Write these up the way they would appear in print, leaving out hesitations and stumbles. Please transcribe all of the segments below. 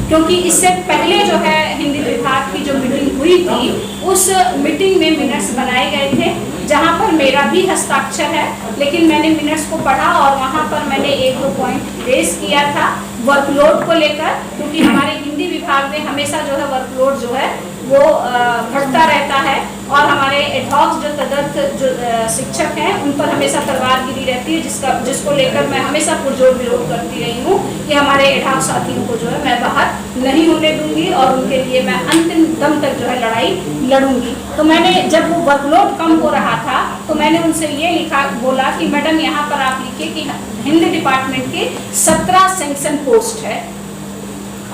क्योंकि इससे पहले जो है हिंदी विभाग की जो मीटिंग हुई थी, उस मीटिंग में मिनट्स बनाए गए थे जहां पर मेरा भी हस्ताक्षर है, लेकिन मैंने मिनट्स को पढ़ा और वहां पर मैंने 1-2 पॉइंट रेस किया था वर्कलोड को लेकर, क्योंकि हमारे हिंदी विभाग में हमेशा जो है वर्कलोड जो है वो घटता रहता है और हमारे एडहॉक जो तदर्थ जो शिक्षक हैं उन पर हमेशा तलवारगिरी रहती है, जिसको लेकर मैं हमेशा पुरजोर विरोध करती रही हूँ कि हमारे एडहॉक साथियों को जो है मैं बाहर नहीं होने दूंगी और उनके लिए मैं अंतिम दम तक जो है लड़ाई लड़ूंगी। तो मैंने जब वो वर्कलोड कम हो रहा था तो मैंने उनसे ये बोला कि मैडम यहाँ पर आप लिखिए कि हिंदी डिपार्टमेंट के 17 सैंक्शन पोस्ट है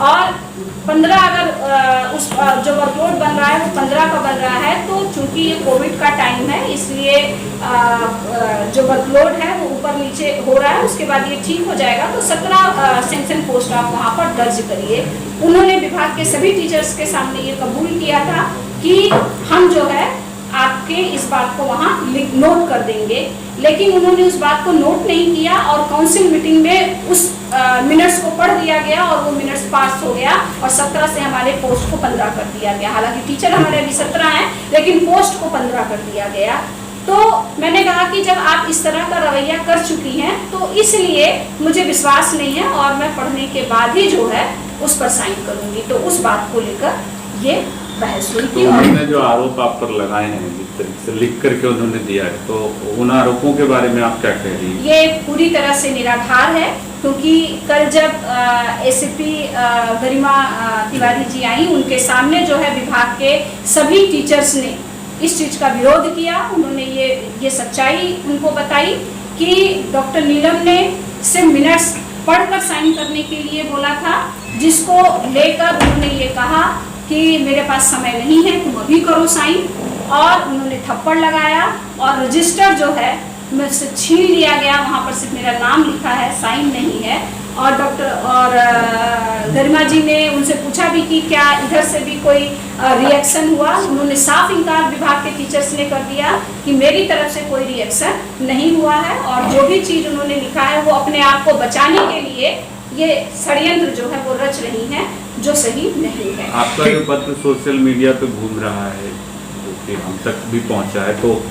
और 15 अगर उस जो वर्कलोड बन रहा है वो 15 का बन रहा है, तो चूंकि ये कोविड का टाइम है इसलिए जो वर्कलोड है वो ऊपर नीचे हो रहा है, उसके बाद ये ठीक हो जाएगा। तो 17 सैंक्शन पोस्ट आप वहाँ पर दर्ज करिए। उन्होंने विभाग के सभी टीचर्स के सामने ये कबूल किया था कि हम जो है आपके इस बात को वहाँ नोट कर देंगे, लेकिन उन्होंने उस बात को नोट नहीं किया और काउंसिल मीटिंग में उस मिनट्स को पढ़ दिया गया और वो मिनट्स पास हो गया और 17 से हमारे पोस्ट को 15 कर दिया गया। हालांकि टीचर हमारे अभी 17 हैं लेकिन पोस्ट को 15 कर दिया गया। तो मैंने कहा कि जब आप इस तरह का रवैया कर चुकी हैं तो इसलिए मुझे विश्वास नहीं है और मैं पढ़ने के बाद ही जो है उस पर साइन करूंगी। तो उस बात को लेकर ये बहस हुई थी। तो उन्होंने जो आरोप आप पर लगाए हैं जिस तरीके से लिख करके उन्होंने दिया है, तो उन आरोपों के बारे में आप क्या कह रही हैं? ये पूरी तरह से निराधार है, क्योंकि कल जब एसीपी गरिमा तिवारी जी आई, उनके सामने जो है विभाग के सभी टीचर्स ने इस चीज का विरोध किया। उन्होंने ये सच्चाई उनको बताई कि डॉक्टर नीलम ने सिर्फ मिनट्स पढ़कर साइन करने के लिए बोला था, जिसको लेकर उन्होंने ये कहा कि मेरे पास समय नहीं है, तुम अभी करो साइन, और उन्होंने थप्पड़ लगाया और रजिस्टर जो है मुझसे छीन लिया गया। वहाँ पर सिर्फ मेरा नाम लिखा है, साइन नहीं है। और गरिमा जी ने उनसे पूछा भी कि क्या इधर से भी कोई रिएक्शन हुआ। उन्होंने साफ इनकार विभाग के टीचर्स ने कर दिया कि मेरी तरफ से कोई रिएक्शन नहीं हुआ है और जो भी चीज़ उन्होंने लिखा है वो अपने आप को बचाने के लिए ये षड्यंत्र जो है वो रच रही है, जो सही नहीं है। आपका जो पत्र सोशल मीडिया पे घूम रहा है, जो कि हम तक भी पहुंचा है, तो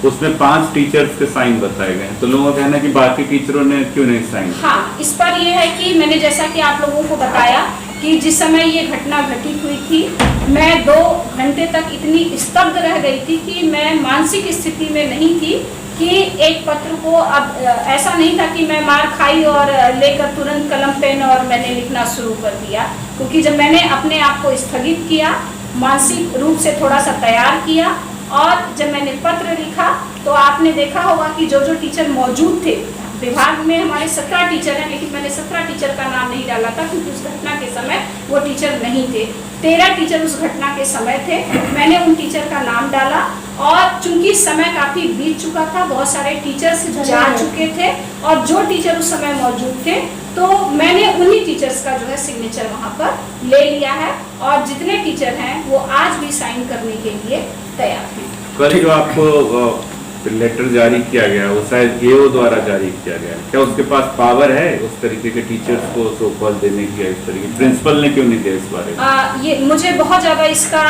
उसमें 5 टीचर्स के साइन बताए गए हैं, तो लोगों का कहना है कि बाकी टीचरों ने क्यों नहीं साइन? हाँ, इस पर यह है कि मैंने जैसा कि आप लोगों को बताया कि जिस समय ये घटना घटित हुई थी, मैं 2 घंटे तक इतनी स्तब्ध रह गई थी कि मैं मानसिक स्थिति में नहीं थी कि एक पत्र को अब ऐसा नहीं था कि मैं मार खाई और लेकर तुरंत कलम पेन और मैंने लिखना शुरू कर दिया, क्योंकि जब मैंने अपने आप को स्थगित किया, मानसिक रूप से थोड़ा सा तैयार किया और जब मैंने पत्र लिखा तो आपने देखा होगा कि जो टीचर मौजूद थे विभाग में, हमारे 17 टीचर हैं, लेकिन मैंने 17 टीचर का नाम नहीं डाला था क्योंकि उस घटना के समय वो टीचर नहीं थे। 13 टीचर उस घटना के समय थे, मैंने उन टीचर का नाम डाला और चूंकि समय काफी बीत चुका था, बहुत सारे टीचर्स जा चुके थे और जो टीचर उस समय मौजूद थे तो मैंने उन्हीं टीचर्स का जो है सिग्नेचर वहाँ पर ले लिया है और जितने टीचर हैं वो आज भी साइन करने के लिए तैयार हैं। कल जो आपको लेटर जारी किया गया वो शायद एओ द्वारा जारी किया गया, क्या उसके पास पावर है उस तरीके के टीचर्स को सो कॉल देने की? इस तरीके प्रिंसिपल ने क्यों नहीं दिया इस बारे में? ये मुझे बहुत ज़्यादा इसका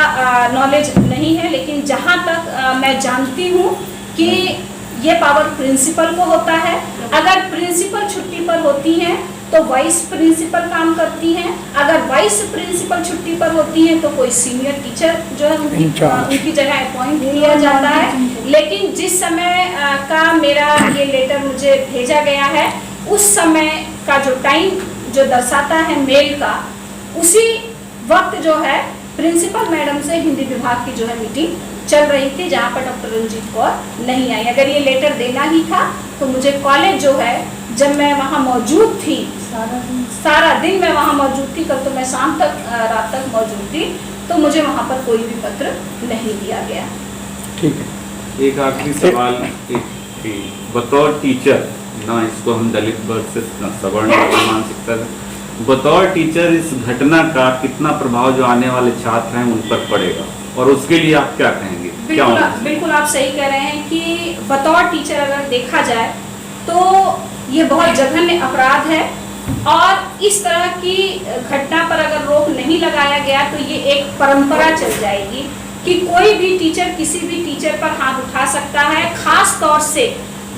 नॉलेज नहीं है, लेकिन जहाँ तक मैं जानती हूँ कि ये पावर प्रिंसिपल को होता है। अगर प्रिंसिपल छुट्टी पर होती हैं तो वाइस प्रिंसिपल काम करती हैं, अगर वाइस प्रिंसिपल छुट्टी पर होती हैं तो कोई सीनियर टीचर जो है उनकी जगह अपॉइंट किया जाता है। लेकिन जिस समय का मेरा ये लेटर मुझे भेजा गया है उस समय का जो टाइम जो दर्शाता है मेल का, उसी वक्त जो है प्रिंसिपल मैडम से हिंदी विभाग की जो है मीटिंग चल रही थी, जहाँ पर डॉक्टर रंजीत कौर नहीं आई। अगर ये लेटर देना ही था तो मुझे कॉलेज जो है, जब मैं वहाँ मौजूद थी, सारा दिन मैं वहाँ मौजूद थी, कल तो मैं शाम तक रात तक मौजूद थी, तो मुझे वहाँ पर कोई भी पत्र नहीं दिया गया। ठीक है, एक आखिरी सवाल, बतौर टीचर, ना इसको हम दलित वर्सेस ना सवर्ण मानसिकता, बतौर टीचर इस घटना का कितना प्रभाव जो आने वाले छात्र हैं उन पर पड़ेगा और उसके लिए आप क्या कहेंगे? बिल्कुल आप सही कह रहे हैं कि बतौर टीचर अगर देखा जाए तो ये बहुत जघन्य अपराध है और इस तरह की घटना पर अगर रोक नहीं लगाया गया तो ये एक परंपरा चल जाएगी कि कोई भी टीचर किसी भी टीचर पर हाथ उठा सकता है। खास तौर से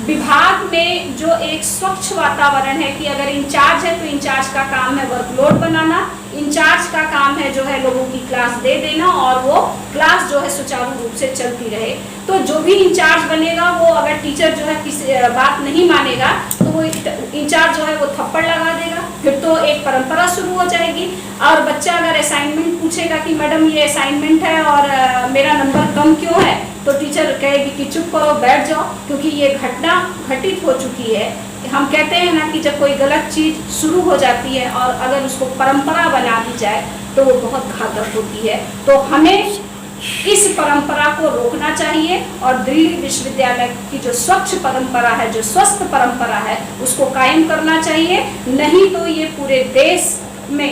विभाग में जो एक स्वच्छ वातावरण है कि अगर इंचार्ज है तो इंचार्ज का काम है वर्कलोड बनाना, इंचार्ज का काम है जो है लोगों की क्लास दे देना और वो क्लास जो है सुचारू रूप से चलती रहे। तो जो भी इंचार्ज बनेगा वो अगर टीचर जो है किसी बात नहीं मानेगा तो वो इंचार्ज जो है वो थप्पड़ लगा देगा, फिर तो एक परंपरा शुरू हो जाएगी। और बच्चा अगर असाइनमेंट पूछेगा कि मैडम ये असाइनमेंट है और मेरा नंबर कम क्यों है, तो टीचर कहेगी कि चुप करो बैठ जाओ, क्योंकि ये घटना घटित हो चुकी है। हम कहते हैं ना कि जब कोई गलत चीज शुरू हो जाती है और अगर उसको परंपरा बना दी जाए तो वो बहुत घातक होती है। तो हमें इस परंपरा को रोकना चाहिए और दिल्ली विश्वविद्यालय की जो स्वच्छ परंपरा है, जो स्वस्थ परंपरा है, उसको कायम करना चाहिए। नहीं तो ये पूरे देश में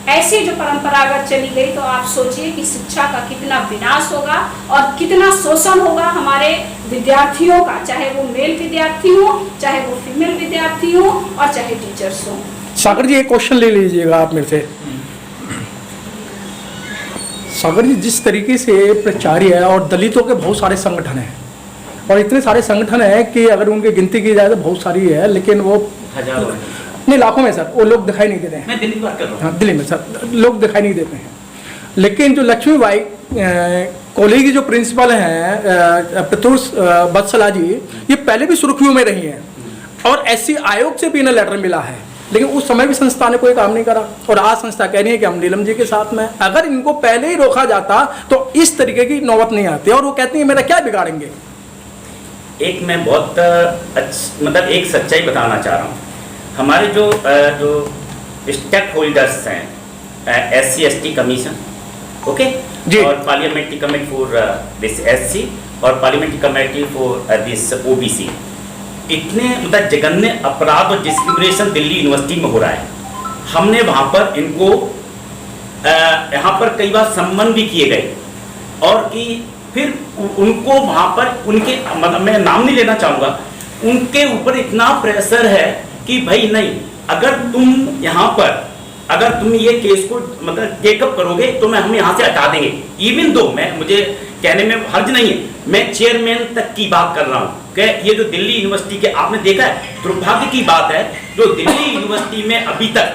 ऐसी जो परंपरा अगर चली गई तो आप सोचिए कि शिक्षा का कितना विनाश होगा और कितना शोषण होगा हमारे विद्यार्थियों का, चाहे वो मेल विद्यार्थी हो, चाहे वो फीमेल विद्यार्थी हो और चाहे टीचर्स हो। सागर जी एक क्वेश्चन ले लीजिएगा आप मेरे से। सागर जी, जिस तरीके से प्राचार्य और दलितों के बहुत सारे संगठन हैं और इतने सारे संगठन हैं कि अगर उनकी गिनती की जाए तो बहुत सारी है, लेकिन वो हजारों नहीं लाखों में सर वो लोग दिखाई नहीं देते हैं। मैं दिल्ली की बात कर रहा हूँ। हाँ, दिल्ली में सर लोग दिखाई नहीं देते हैं। लेकिन जो लक्ष्मीबाई कॉलेज की जो प्रिंसिपल हैं प्रत्युष बत्सला जी, ये पहले भी सुर्खियों में रही हैं और एससी आयोग से भी इन्हें लेटर मिला है, लेकिन उस समय भी संस्था ने कोई काम नहीं करा और आज संस्था कह रही है कि हम नीलम जी के साथ में। अगर इनको पहले ही रोका जाता तो इस तरीके की नौबत नहीं आती और वो कहती है मेरा क्या बिगाड़ेंगे। एक मैं बहुत मतलब एक सच्चाई बताना चाह रहा हूँ। हमारे जो स्टेक होल्डर्स हैं, SC/ST कमीशन, ओके, और parliamentary committee for this SC और parliamentary committee for this OBC, इतने मतलब जघन्य अपराध और डिस्क्रिमिनेशन दिल्ली यूनिवर्सिटी में हो रहा है। हमने वहाँ पर इनको यहाँ पर कई बार सम्मान भी किए गए और कि फिर उनको वहाँ पर उनके मतलब मैं नाम नहीं लेना चाहूँगा, उनके ऊपर इतना प्रेशर है कि भाई नहीं, अगर तुम यहाँ पर अगर तुम ये केस को मतलब टेकअप करोगे तो हम यहाँ से हटा देंगे। इवन दो मुझे कहने में हर्ज नहीं है, मैं चेयरमैन तक की बात कर रहा हूँ कि ये जो दिल्ली यूनिवर्सिटी के आपने देखा है, दुर्भाग्य की बात है जो दिल्ली यूनिवर्सिटी में अभी तक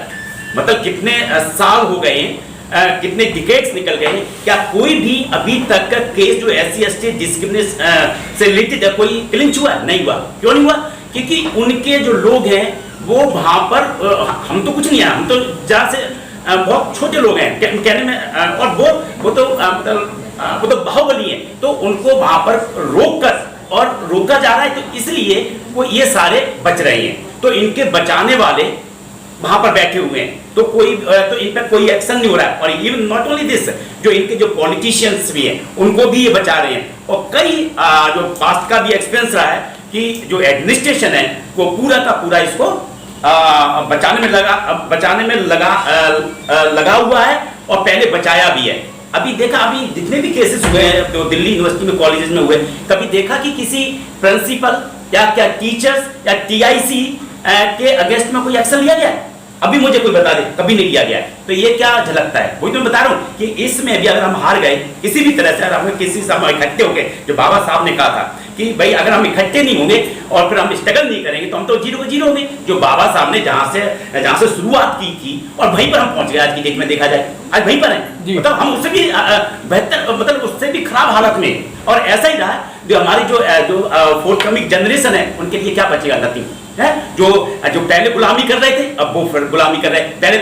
मतलब कितने साल हो गए हैं, कितने डिकेड्स निकल गए हैं, क्या कोई भी अभी तक का केस जो SC/ST डिस्क्रिमिनेशन से रिलेटेड कोई क्लिंच हुआ? नहीं हुआ। क्यों नहीं हुआ? क्योंकि उनके जो लोग हैं वो वहाँ पर हम तो कुछ नहीं है, हम तो जहाँ से बहुत छोटे लोग हैं कहने में, और वो तो बाहुबली है, तो उनको वहाँ पर रोका जा रहा है, तो इसलिए वो ये सारे बच रहे हैं। तो इनके बचाने वाले वहाँ पर बैठे हुए हैं, तो इन पर कोई एक्शन नहीं हो रहा है। और इवन नॉट ओनली दिस, जो इनके जो पॉलिटिशियंस भी हैं उनको भी ये बचा रहे हैं। और कई जो पास्ट का भी एक्सपीरियंस रहा है कि जो एडमिनिस्ट्रेशन है वो पूरा का पूरा इसको बचाने में लगा हुआ है और पहले बचाया भी है। अभी देखा, अभी जितने भी केसेस हुए हैं जो दिल्ली यूनिवर्सिटी में कॉलेजेस में हुए, कभी देखा कि किसी प्रिंसिपल या क्या टीचर्स या TIC के अगेंस्ट में कोई एक्शन लिया गया है? अभी मुझे कोई बता दे, कभी नहीं लिया गया है। तो ये क्या झलकता है? वही तो मैं बता रहा हूँ कि इसमें भी अगर हम हार गए किसी भी तरह से, अगर हम किसी से हम इकट्ठे हो गए, जो बाबा साहब ने कहा था कि भाई अगर हम इकट्ठे नहीं होंगे और फिर हम स्ट्रगल नहीं करेंगे तो हम तो 0 0 होंगे। जो बाबा साहब ने जहाँ से शुरुआत की थी और वहीं पर हम पहुंच गए आज की डेट में देखा जाए, आज वहीं पर है। मतलब हम उससे भी बेहतर, मतलब उससे भी खराब हालत में, और ऐसा ही रहा। जो हमारी जो फोर्थकमिंग जनरेशन है उनके लिए क्या बचेगा? नथिंग है। जो पहले गुलामी कर रहे थे अब वो फिर गुलामी कर रहे हैं। पहले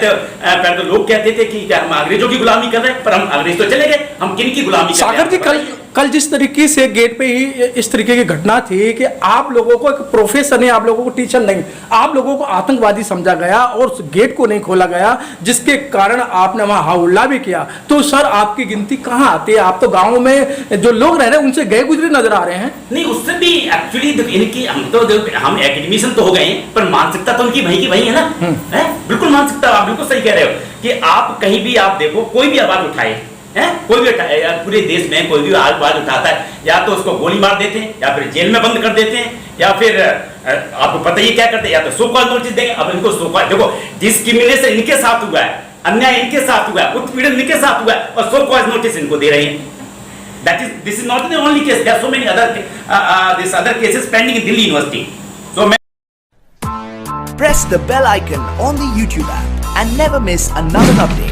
तो लोग कहते थे कि क्या हम अंग्रेजों की गुलामी कर रहे हैं, पर हम अंग्रेज तो चले गए, हम किन की गुलामी कर रहे हैं? सागर जी, कल जिस तरीके से गेट पे ही इस तरीके की घटना थी कि आप लोगों को एक प्रोफेसर नहीं, आप लोगों को टीचर नहीं, आप लोगों को आतंकवादी समझा गया और उस गेट को नहीं खोला गया, जिसके कारण आपने वहां हाउल्ला भी किया। तो सर आपकी गिनती कहाँ आती है? आप तो गाँव में जो लोग रह रहे हैं उनसे गए गुजरे नजर आ रहे हैं। नहीं, उससे भी एक्चुअली इनकी हम एकेडमिशियन तो हो गए हैं, पर मानसिकता तो उनकी वही है ना। है बिल्कुल मानसिकता, आप बिल्कुल सही कह रहे हो कि आप कहीं भी आप देखो, कोई भी आवाज उठाए है, कोई भी पूरे देश में कोई भी आवाज उठाता है, या तो उसको गोली मार देते हैं, या फिर जेल में बंद कर देते हैं, या फिर आपको पता ही क्या करते हैं, या तो सो कॉल नोटिस देंगे। अब इनको सो कॉल, देखो डिस्क्रिमिनेशन इनके साथ हुआ है, अन्याय इनके साथ हुआ है, उत्पीड़न इनके साथ हुआ है, और सो कॉल नोटिस इनको दे रहे हैं। This is not the only case. There are so many other cases pending in Delhi University. So Press the bell icon on the YouTube app and never miss another update.